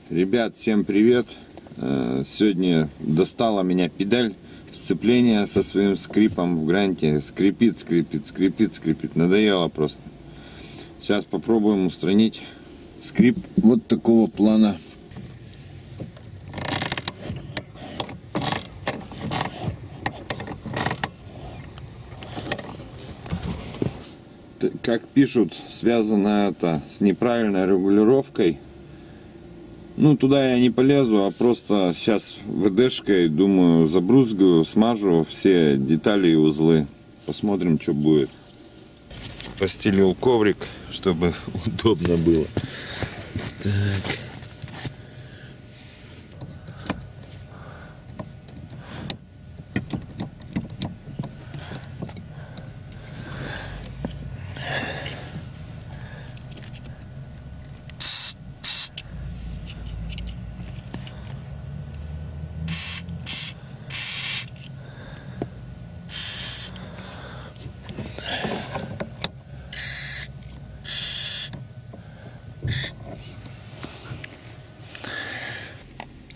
Ребят, всем привет! Сегодня достала меня педаль сцепления со своим скрипом в гранте. Скрипит. Надоело просто. Сейчас попробуем устранить скрип вот такого плана. Как пишут, связано это с неправильной регулировкой. Ну, туда я не полезу, а просто сейчас ВДшкой, думаю, забрызгаю, смажу все детали и узлы. Посмотрим, что будет. Постелил коврик, чтобы удобно было. Так.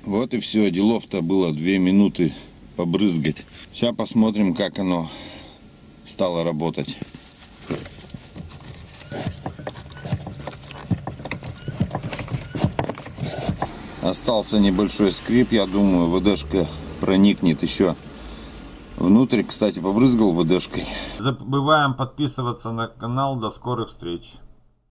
Вот и все, делов-то было 2 минуты побрызгать. Сейчас посмотрим, как оно стало работать. Остался небольшой скрип, я думаю, ВДшка проникнет еще внутрь. Кстати, побрызгал ВДшкой. Не забываем подписываться на канал. До скорых встреч.